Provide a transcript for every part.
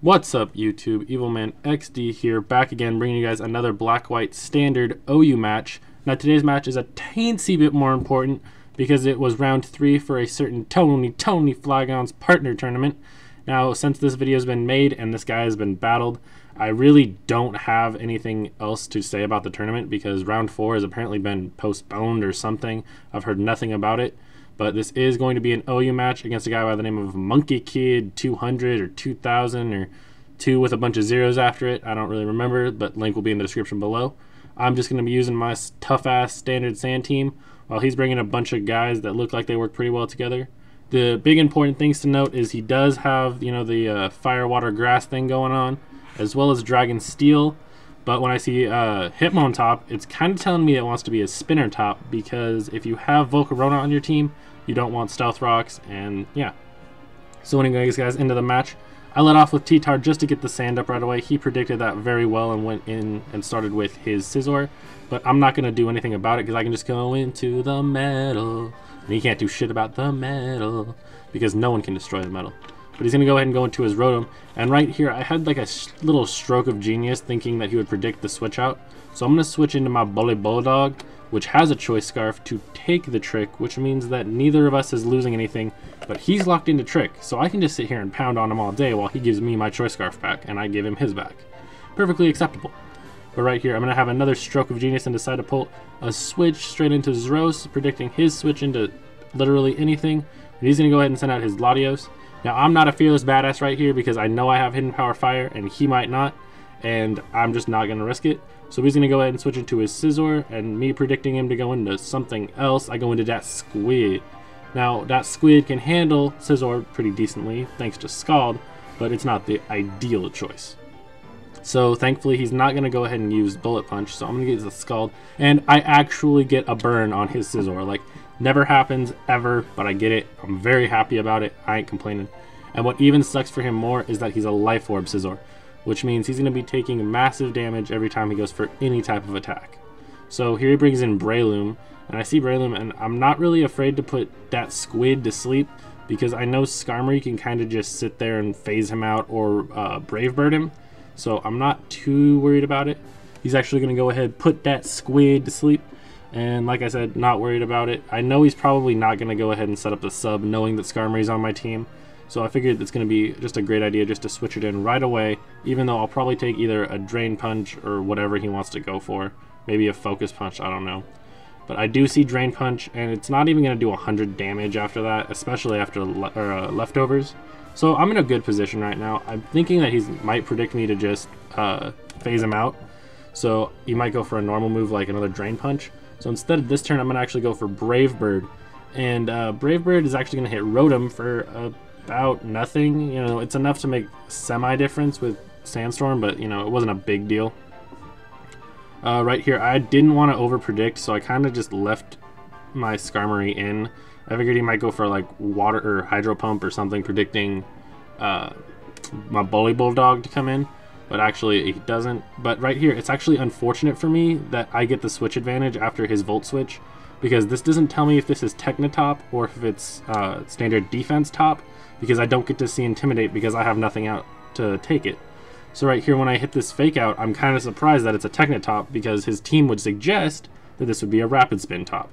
What's up, YouTube? Evilman XD here, back again, bringing you guys another black-white standard OU match. Now, today's match is a teensy bit more important because it was round 3 for a certain Tony Flygons partner tournament. Now, since this video has been made and this guy has been battled, I really don't have anything else to say about the tournament because round 4 has apparently been postponed or something. I've heard nothing about it. But this is going to be an OU match against a guy by the name of Monkeykid200 or 2000 or 2 with a bunch of zeros after it. I don't really remember, but link will be in the description below. I'm just going to be using my tough-ass standard sand team while he's bringing a bunch of guys that look like they work pretty well together. The big important things to note is he does have, the fire, water, grass thing going on, as well as dragon steel. But when I see Hitmon top, it's kind of telling me it wants to be a spinner top because if you have Volcarona on your team, you don't want stealth rocks, and yeah. So anyways, guys, into the match. I let off with T-Tar just to get the sand up right away. He predicted that very well and went in and started with his Scizor. But I'm not going to do anything about it because I can just go into the metal. And he can't do shit about the metal because no one can destroy the metal. But he's going to go ahead and go into his Rotom. And right here, I had like a little stroke of genius thinking that he would predict the switch out. So I'm going to switch into my Bulldog, which has a Choice Scarf to take the trick, which means that neither of us is losing anything, but he's locked into trick. So I can just sit here and pound on him all day while he gives me my Choice Scarf back, and I give him his back. Perfectly acceptable. But right here, I'm going to have another stroke of genius and decide to pull a switch straight into Zeros, predicting his switch into literally anything. And he's going to go ahead and send out his Latios. Now, I'm not a fearless badass right here because I know I have Hidden Power Fire and he might not, and I'm just not going to risk it. So he's going to go ahead and switch into his Scizor, and me predicting him to go into something else, I go into that Squid. Now, that Squid can handle Scizor pretty decently thanks to Scald, but it's not the ideal choice. So thankfully, he's not going to go ahead and use Bullet Punch, so I'm going to get the Scald, and I actually get a burn on his Scizor. Like, never happens ever, but I get it. I'm very happy about it. I ain't complaining. And what even sucks for him more is that he's a Life Orb Scizor, which means he's going to be taking massive damage every time he goes for any type of attack. So here he brings in Breloom, and I see Breloom, and I'm not really afraid to put that Squid to sleep because I know Skarmory can kind of just sit there and phase him out or Brave Bird him, so I'm not too worried about it. He's actually going to go ahead and put that Squid to sleep, and like I said, not worried about it. I know he's probably not going to go ahead and set up the sub knowing that Skarmory's on my team. So I figured it's going to be just a great idea just to switch it in right away, even though I'll probably take either a Drain Punch or whatever he wants to go for. Maybe a Focus Punch, I don't know. But I do see Drain Punch, and it's not even going to do 100 damage after that, especially after leftovers. So I'm in a good position right now. I'm thinking that he might predict me to just phase him out. So he might go for a normal move like another Drain Punch. So instead of this turn, I'm going to actually go for Brave Bird. And Brave Bird is actually going to hit Rotom for about nothing. It's enough to make semi-difference with Sandstorm, but it wasn't a big deal. Right here, I didn't want to over-predict, so I kind of just left my Skarmory in. I figured he might go for like water or Hydro Pump or something, predicting my Bulldog to come in, but actually he doesn't. But right here, it's actually unfortunate for me that I get the switch advantage after his Volt Switch, because this doesn't tell me if this is Technotop or if it's standard defense top, because I don't get to see Intimidate because I have nothing out to take it. So right here, when I hit this Fake Out, I'm kind of surprised that it's a Technotop because his team would suggest that this would be a Rapid Spin top.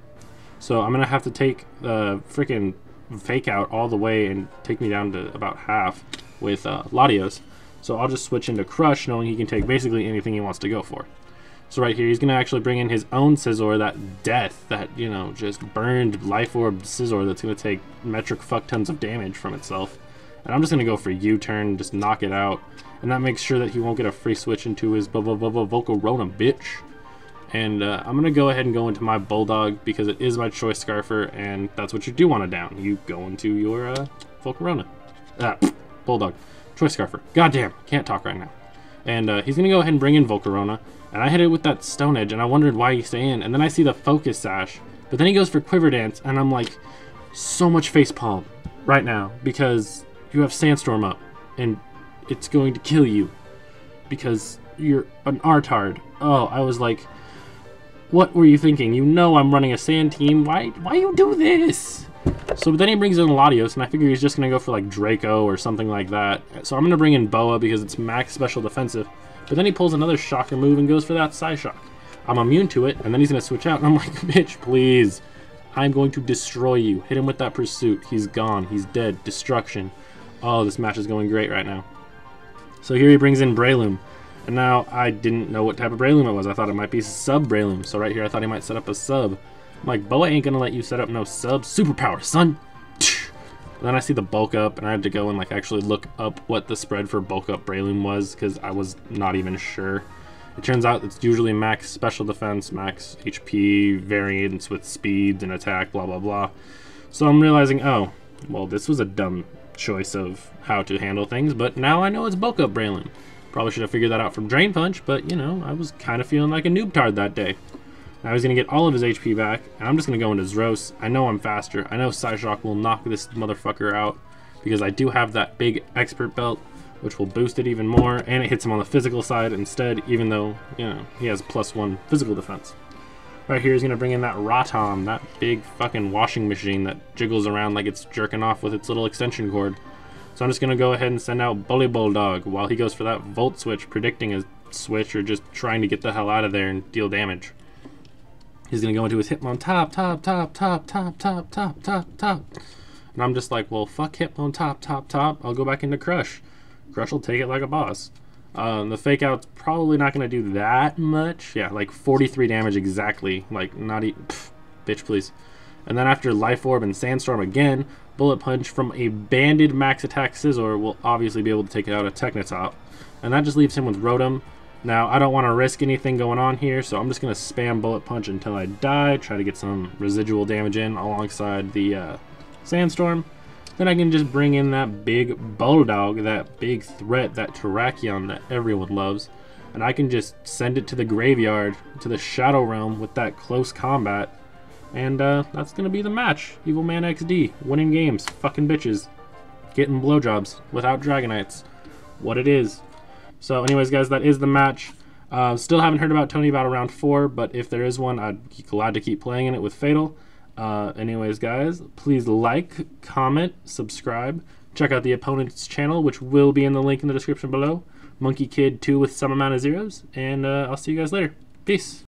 So I'm going to have to take the freaking Fake Out all the way and take me down to about half with Latios. So I'll just switch into Crush, knowing he can take basically anything he wants to go for. So right here, he's going to actually bring in his own Scizor, that death, that, just burned Life Orb Scizor that's going to take metric fuck tons of damage from itself. And I'm just going to go for U-turn, just knock it out. And that makes sure that he won't get a free switch into his Volcarona, bitch. And I'm going to go ahead and go into my Bulldog because it is my Choice Scarfer, and that's what you do want to down. You go into your Volcarona. Bulldog. Choice Scarfer. Goddamn, can't talk right now. And he's going to go ahead and bring in Volcarona. And I hit it with that Stone Edge, and I wondered why he stay in. And then I see the Focus Sash. But then he goes for Quiver Dance, and I'm like, so much facepalm right now. Because you have Sandstorm up, and it's going to kill you. Because you're an artard. Oh, I was like, what were you thinking? I'm running a sand team. Why you do this? So then he brings in Latios, and I figure he's just going to go for like Draco or something like that. So I'm going to bring in Boa because it's max special defensive. But then he pulls another shocker move and goes for that Psyshock. I'm immune to it, and then he's going to switch out, and I'm like, bitch, please. I'm going to destroy you. Hit him with that Pursuit. He's gone. He's dead. Destruction. Oh, this match is going great right now. So here he brings in Breloom. And now I didn't know what type of Breloom it was. I thought it might be sub Breloom. So right here I thought he might set up a sub. I'm like, Boa ain't gonna let you set up no sub. Superpower, son! Then I see the bulk up, and I had to go and like actually look up what the spread for bulk up Breloom was, because I was not even sure. It turns out it's usually max special defense, max HP, variance with speeds and attack, blah blah blah. So I'm realizing, oh, well, this was a dumb choice of how to handle things, but now I know it's bulk up Breloom. Probably should have figured that out from Drain Punch, but you know, I was kind of feeling like a noobtard that day. Now he's going to get all of his HP back, and I'm just going to go into Zros. I know I'm faster. I know Psyshock will knock this motherfucker out, because I do have that big expert belt, which will boost it even more, and it hits him on the physical side instead, even though, you know, he has +1 physical defense. Right here he's going to bring in that Rotom, that big fucking washing machine that jiggles around like it's jerking off with its little extension cord. So I'm just going to go ahead and send out Bully Bulldog while he goes for that Volt Switch, predicting a switch or just trying to get the hell out of there and deal damage. He's going to go into his Hitmon top. And I'm just like, well, fuck Hitmon top. I'll go back into Crush. Crush will take it like a boss. The Fake Out's probably not going to do that much. Yeah, like 43 damage exactly. Like, not even... bitch, please. And then after Life Orb and Sandstorm again, Bullet Punch from a banded max attack Scizor will obviously be able to take out a Technotop. And that just leaves him with Rotom. Now, I don't want to risk anything going on here, so I'm just going to spam Bullet Punch until I die, try to get some residual damage in alongside the Sandstorm. Then I can just bring in that big Bulldog, that big threat, that Terrakion that everyone loves. And I can just send it to the graveyard, to the Shadow Realm with that close combat. And that's going to be the match. Evil Man XD, winning games, fucking bitches. Getting blowjobs without Dragonites. What it is. So anyways, guys, that is the match. Still haven't heard about Tony Battle Round 4, but if there is one, I'd be glad to keep playing in it with Fatal. Anyways, guys, please like, comment, subscribe. Check out the opponent's channel, which will be in the link in the description below. Monkeykid200 with some amount of zeros. And I'll see you guys later. Peace.